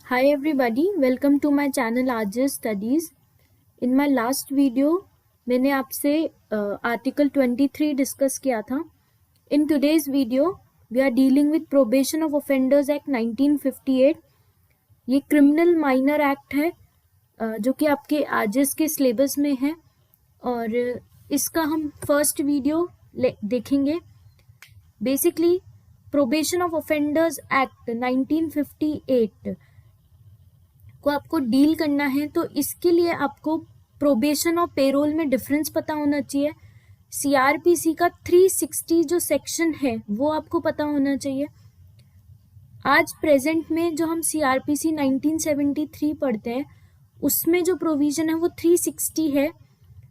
Hi everybody, welcome to my channel RJ Studies. In my last video, मैंने आपसे article 23 discuss किया था. In today's video, we are dealing with Probation of Offenders Act 1958. ये criminal minor act है जो कि आपके RJS के सिलेबस में है और इसका हम फर्स्ट वीडियो देखेंगे. Basically probation of offenders act 1958 को आपको डील करना है तो इसके लिए आपको प्रोबेशन और पेरोल में डिफरेंस पता होना चाहिए. सीआरपीसी का 360 जो सेक्शन है वो आपको पता होना चाहिए. आज प्रेजेंट में जो हम सीआरपीसी 1973 पढ़ते हैं उसमें जो प्रोविजन है वो 360 है,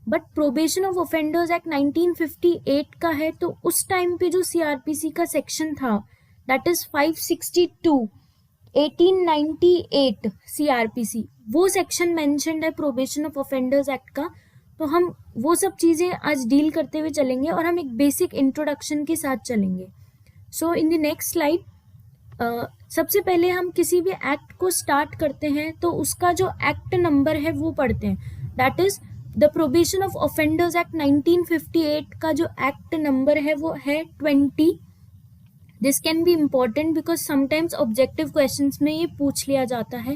but probation of offenders act 1958 का है तो उस टाइम पे जो सीआरपीसी का सेक्शन था दैट इज 562 1898 सीआरपीसी, वो सेक्शन मेंशन्ड है प्रोबेशन ऑफ ऑफेंडर्स एक्ट का. तो हम वो सब चीज़ें आज डील करते हुए चलेंगे और हम एक बेसिक इंट्रोडक्शन के साथ चलेंगे. सो इन द नेक्स्ट स्लाइड सबसे पहले हम किसी भी एक्ट को स्टार्ट करते हैं तो उसका जो एक्ट नंबर है वो पढ़ते हैं. That is the probation of offenders act 1958 का जो एक्ट नंबर है वो है 20. This can be important because sometimes objective questions में ये पूछ लिया जाता है.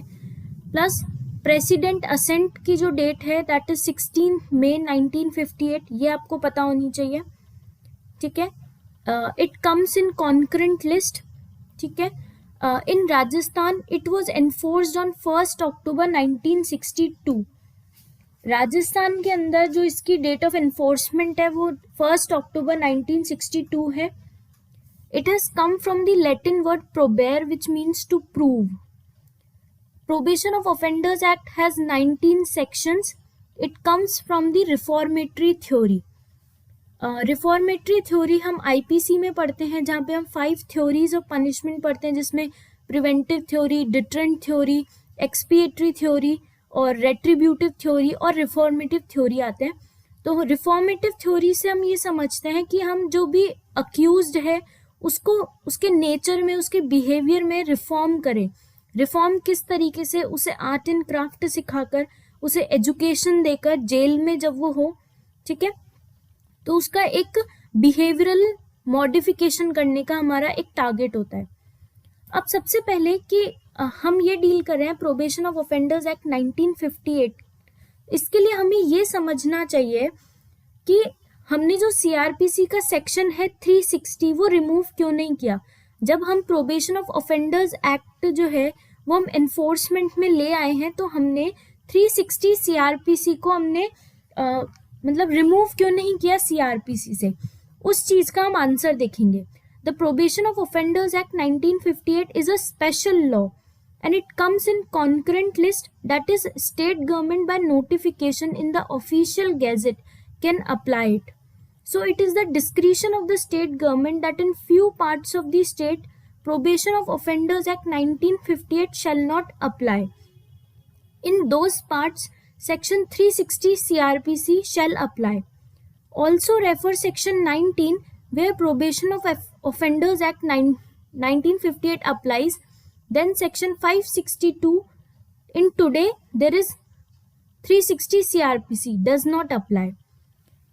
प्लस प्रेसिडेंट असेंट की जो डेट है दैट इज 16 मई 1958, ये आपको पता होनी चाहिए. ठीक है. It comes in concurrent list. ठीक है. In Rajasthan it was enforced on 1 October 1962. Rajasthan के अंदर जो इसकी डेट ऑफ एनफोर्समेंट है वो 1 अक्टूबर 1962 है. It has come from the Latin word probare, which means to prove. Probation of Offenders Act has 19 sections. It comes from the reformatory theory. Reformatory theory हम IPC में पढ़ते हैं जहाँ पे हम 5 theories of punishment पढ़ते हैं जिसमें preventive theory, deterrent theory, expiatory theory और retributive theory और reformative theory आते हैं. तो reformative theory से हम ये समझते हैं कि हम जो भी accused है उसको उसके नेचर में, उसके बिहेवियर में रिफॉर्म करें. रिफॉर्म किस तरीके से? उसे आर्ट एंड क्राफ्ट सिखाकर, उसे एजुकेशन देकर, जेल में जब वो हो. ठीक है. तो उसका एक बिहेवियरल मॉडिफिकेशन करने का हमारा एक टारगेट होता है. अब सबसे पहले कि हम ये डील कर रहे हैं प्रोबेशन ऑफ ऑफेंडर्स एक्ट 1958. इसके लिए हमें ये समझना चाहिए कि हमने जो सीआरपीसी का सेक्शन है 360 वो रिमूव क्यों नहीं किया. जब हम प्रोबेशन ऑफ ऑफेंडर्स एक्ट जो है वो हम एनफोर्समेंट में ले आए हैं तो हमने 360 सीआरपीसी को हमने मतलब रिमूव क्यों नहीं किया सीआरपीसी से. उस चीज का हम आंसर देखेंगे. The probation of offenders act 1958 is a special law and it comes in concurrent list, that is state government by notification in the official gazette can apply it. So it is the discretion of the state government that in few parts of the state Probation of Offenders Act 1958 shall not apply. In those parts section 360 CRPC shall apply. Also refer section 19 where Probation of Offenders Act 1958 applies. Then section 562 in today there is 360 CRPC does not apply.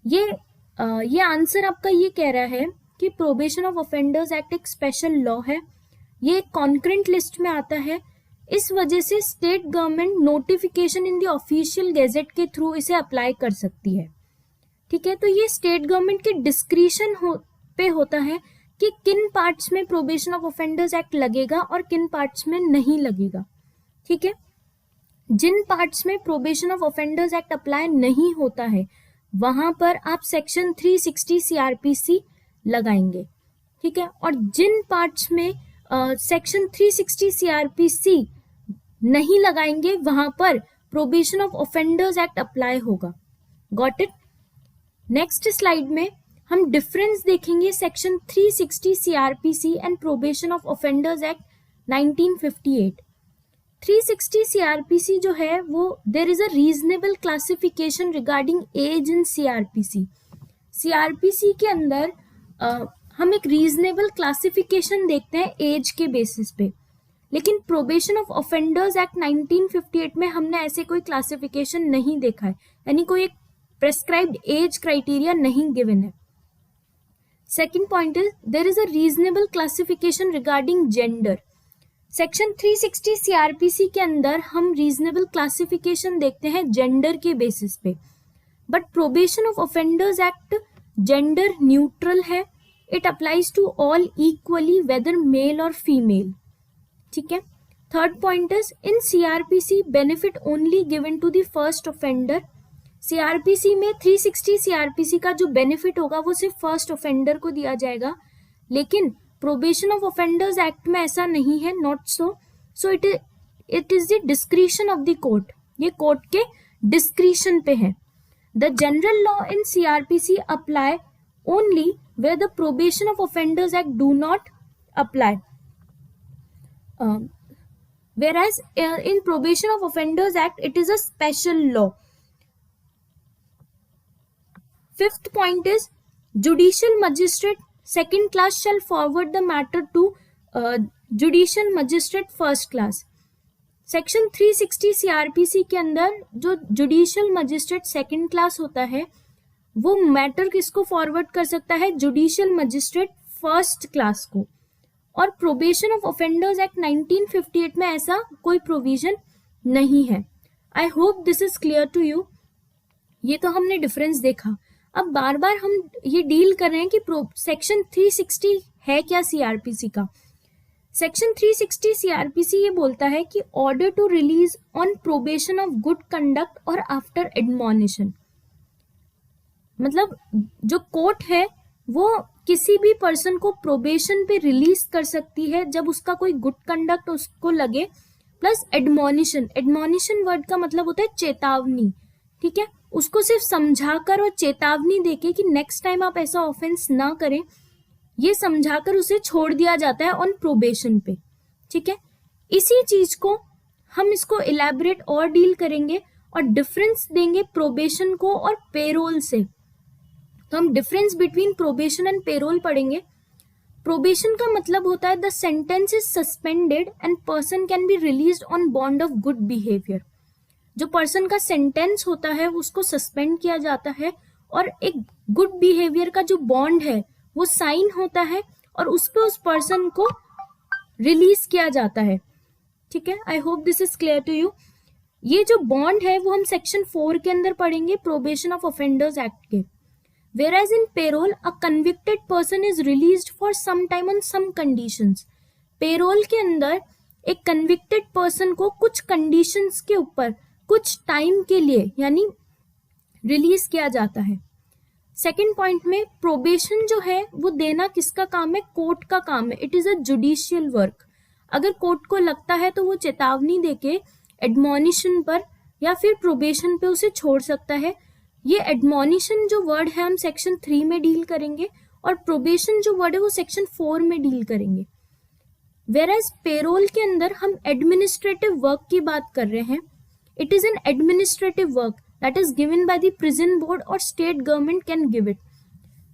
ये answer आपका ये कह रहा है कि probation of offenders act एक special law है, ये कॉन्करेंट लिस्ट में आता है. इस वजह से state government notification in the official gazette के थ्रू इसे अप्लाई कर सकती है. ठीक है. तो ये स्टेट गवर्नमेंट के डिस्क्रिशन पे होता है कि किन पार्ट्स में प्रोबेशन ऑफ ऑफेंडर्स एक्ट लगेगा और किन पार्ट्स में नहीं लगेगा. ठीक है. जिन पार्ट्स में probation of offenders act apply नहीं होता है वहां पर आप सेक्शन 360 सीआरपीसी लगाएंगे. ठीक है. और जिन पार्ट्स में सेक्शन 360 सीआरपीसी नहीं लगाएंगे वहां पर probation of offenders act apply होगा. Got it. नेक्स्ट स्लाइड में हम डिफरेंस देखेंगे section 360 CrPC and probation of offenders act 1958. 360 CrPC जो है वो there is a reasonable classification regarding age in CrPC. CrPC के अंदर हम एक रीजनेबल क्लासिफिकेशन देखते हैं एज के बेसिस पे. लेकिन प्रोबेशन ऑफ ऑफेंडर्स एक्ट 1958 में हमने ऐसे कोई क्लासिफिकेशन नहीं देखा है, यानी कोई एक प्रेस्क्राइब्ड एज क्राइटेरिया नहीं गिवन है. Second point is there is a reasonable classification regarding gender. Section 360 CrPC के अंदर हम रीजनेबल क्लासिफिकेशन देखते हैं जेंडर के बेसिस पे, but probation of offenders act gender neutral है. It applies to all equally whether male और फीमेल. ठीक है. Third point is in CrPC benefit only given to the first offender. CrPC में 360 CrPC का जो benefit होगा वो सिर्फ फर्स्ट ऑफेंडर को दिया जाएगा, लेकिन प्रोबेशन ऑफ ऑफेंडर्स एक्ट में ऐसा नहीं है, not so. So it is the discretion of the court. ये कोर्ट के डिस्क्रिशन पे है. The general law in CrPC apply only where the probation of offenders act do not apply, whereas in probation of offenders act it is a special law. Fifth point is judicial magistrate second class shall forward the matter to judicial magistrate first class. Section 360 CrPC के अंदर जो judicial magistrate second class होता है वो matter किसको forward कर सकता है, जुडिशियल मजिस्ट्रेट फर्स्ट क्लास को. और प्रोबेशन ऑफ ऑफेंडर्स एक्ट 1958 में ऐसा कोई प्रोविजन नहीं है. I hope this is clear to you. ये तो हमने डिफरेंस देखा. अब बार बार हम ये डील कर रहे हैं कि सेक्शन 360 है क्या सीआरपीसी का. सेक्शन 360 सीआरपीसी ये बोलता है कि order to release on probation of good conduct और आफ्टर एडमोनिशन. मतलब जो कोर्ट है वो किसी भी पर्सन को प्रोबेशन पे रिलीज कर सकती है जब उसका कोई गुड कंडक्ट उसको लगे, प्लस एडमोनिशन. एडमोनिशन वर्ड का मतलब होता है चेतावनी. ठीक है. उसको सिर्फ समझाकर और चेतावनी देके कि नेक्स्ट टाइम आप ऐसा ऑफेंस ना करें, ये समझाकर उसे छोड़ दिया जाता है ऑन प्रोबेशन पे. ठीक है. इसी चीज को हम इसको इलैबोरेट और डील करेंगे और डिफरेंस देंगे प्रोबेशन को और पेरोल से. तो हम difference between probation and payroll पढ़ेंगे. प्रोबेशन का मतलब होता है the sentence is suspended and person can be released on bond of good behaviour. जो पर्सन का सेंटेंस होता है उसको सस्पेंड किया जाता है और एक गुड बिहेवियर का जो बॉन्ड है वो साइन होता है और उस पर उस पर्सन को रिलीज किया जाता है. ठीक है. I hope this is clear to you. ये जो बॉन्ड है वो हम सेक्शन 4 के अंदर पढ़ेंगे प्रोबेशन ऑफ ऑफेंडर्स एक्ट के. Whereas in payroll, a convicted person is released for some time on some conditions. Payroll के अंदर एक convicted person को कुछ conditions के ऊपर कुछ time के लिए यानी रिलीज किया जाता है. सेकेंड पॉइंट में प्रोबेशन जो है वो देना किसका काम है, कोर्ट का काम है. It is a judicial work. अगर कोर्ट को लगता है तो वो चेतावनी देके एडमोनिशन पर या फिर प्रोबेशन पे उसे छोड़ सकता है. ये एडमोनिशन जो वर्ड है हम सेक्शन 3 में डील करेंगे और प्रोबेशन जो वर्ड है वो सेक्शन 4 में डील करेंगे. वेयरएज पेरोल के अंदर हम एडमिनिस्ट्रेटिव वर्क की बात कर रहे हैं. It is an administrative work that is given by the prison board और state government can give it.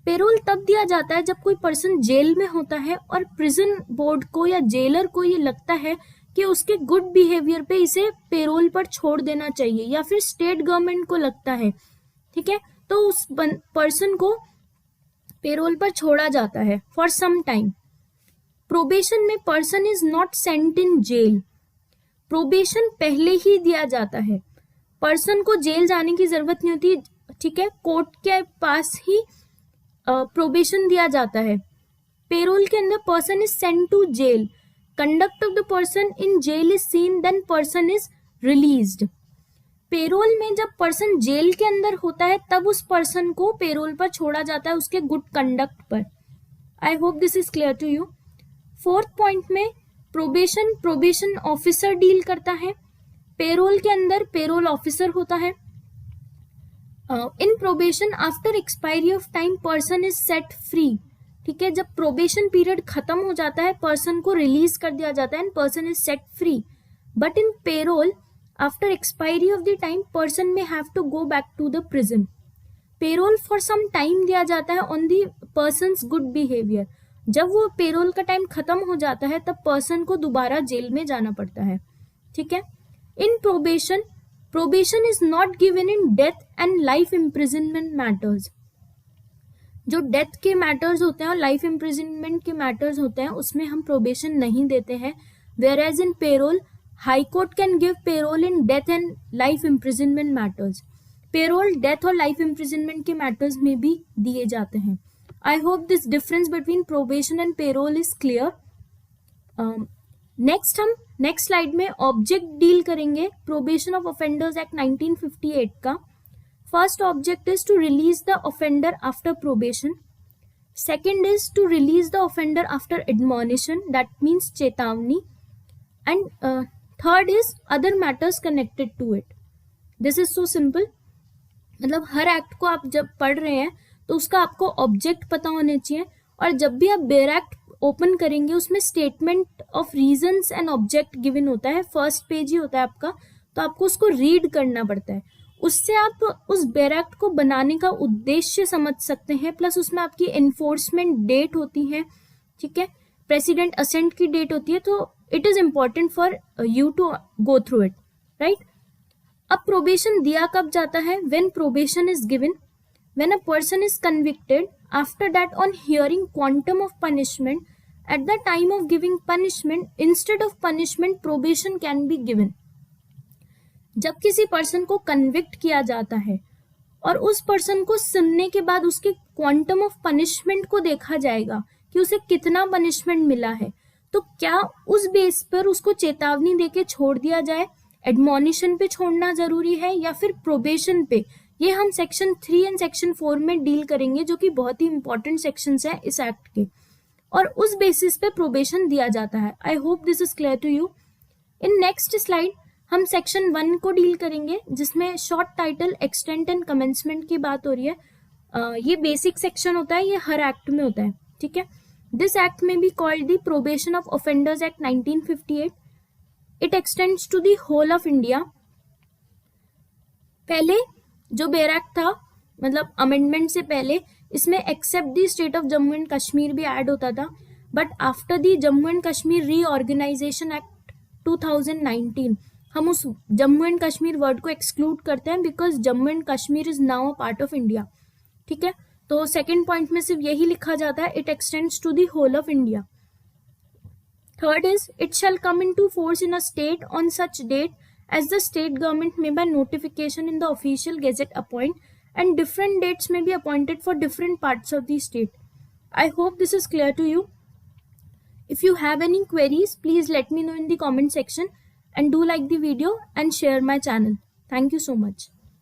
Parole तब दिया जाता है जब कोई पर्सन जेल में होता है और प्रिजन बोर्ड को या जेलर को ये लगता है कि उसके गुड बिहेवियर पे इसे पेरोल पर छोड़ देना चाहिए या फिर स्टेट गवर्नमेंट को लगता है. ठीक है. तो उस पर्सन को पेरोल पर छोड़ा जाता है फॉर सम टाइम. प्रोबेशन में person is not sent in jail. Probation पहले ही दिया जाता है. पर्सन को जेल जाने की जरूरत नहीं होती. ठीक है. कोर्ट के पास ही प्रोबेशन दिया जाता है. पेरोल के अंदर person is sent to jail. Conduct of the person in jail is seen, then person is released. Parole में जब पर्सन जेल के अंदर होता है तब उस पर्सन को पेरोल पर छोड़ा जाता है उसके गुड कंडक्ट पर. I hope this is clear to you. Fourth point में प्रोबेशन ऑफिसर डील करता है. पेरोल के अंदर पेरोल ऑफिसर होता है. In probation after expiry of time person is set free. ठीक है. जब प्रोबेशन पीरियड खत्म हो जाता है पर्सन को रिलीज कर दिया जाता है and person is set free. But in payroll after expiry of the time person may have to go back to the prison. Payroll for some time दिया जाता है on the person's good behavior. जब वो payroll का time खत्म हो जाता है तब पर्सन को दोबारा जेल में जाना पड़ता है, ठीक है। In probation is not given in death and life imprisonment matters. जो डेथ के मैटर्स होते हैं और लाइफ इम्प्रिजनमेंट के मैटर्स होते हैं उसमें हम प्रोबेशन नहीं देते हैं, whereas in parole high court can give parole in death and life imprisonment matters. Parole death और लाइफ इम्प्रिजनमेंट के मैटर्स में भी दिए जाते हैं। I hope this difference between probation and parole is clear. Next हम next slide में object deal करेंगे प्रोबेशन ऑफ ऑफेंडर्स एक्ट 1958 का। First object is to release the offender after probation, second is to release the offender after admonition, that means चेतावनी, and third is other matters connected to it. This is so simple, मतलब हर act को आप जब पढ़ रहे हैं तो उसका आपको ऑब्जेक्ट पता होने चाहिए, और जब भी आप बेयर एक्ट ओपन करेंगे उसमें statement of reasons and object given होता है, फर्स्ट पेज ही होता है आपका, तो आपको उसको रीड करना पड़ता है। उससे आप उस बेयर एक्ट को बनाने का उद्देश्य समझ सकते हैं, प्लस उसमें आपकी एनफोर्समेंट डेट होती है, ठीक है, प्रेसिडेंट असेंट की डेट होती है, तो it is important for you to go through it, right. अब प्रोबेशन दिया कब जाता है? When probation is given when a person is convicted, after that on hearing quantum of punishment, at the time of giving punishment, instead of punishment probation can be given। जब किसी person को convict किया जाता है और उस person को सुनने के बाद उसके क्वांटम ऑफ पनिशमेंट को देखा जाएगा कि उसे कितना पनिशमेंट मिला है, तो क्या उस बेस पर उसको चेतावनी देके छोड़ दिया जाए, एडमोनिशन पे छोड़ना जरूरी है या फिर प्रोबेशन पे, ये हम सेक्शन 3 एंड सेक्शन 4 में डील करेंगे, जो कि बहुत ही इंपॉर्टेंट सेक्शंस हैं इस एक्ट के, और उस बेसिस पे प्रोबेशन दिया जाता है। I hope this is clear to you. In next slide हम सेक्शन 1 को डील करेंगे, जिसमें short title extent and commencement की बात हो रही है। ये बेसिक सेक्शन होता है, ये हर एक्ट में होता है, ठीक है। This act may be called the probation of offenders act 1958। It extends to the whole of India. पहले जो बेयर एक्ट था, मतलब अमेंडमेंट से पहले, इसमें except the state of Jammu and Kashmir भी ऐड होता था, but after the Jammu and Kashmir reorganisation act 2019 हम उस जम्मू एंड कश्मीर वर्ड को एक्सक्लूड करते हैं, because Jammu and Kashmir is now a part of India, ठीक है। तो सेकेंड पॉइंट में सिर्फ यही लिखा जाता है, it extends to the whole of India. Third is it shall come into force in a state on such date as the state government may by notification in the official gazette appoint, and different dates may be appointed for different parts of the state. I hope this is clear to you. If you have any queries, please let me know in the comment section, and do like the video and share my channel. Thank you so much.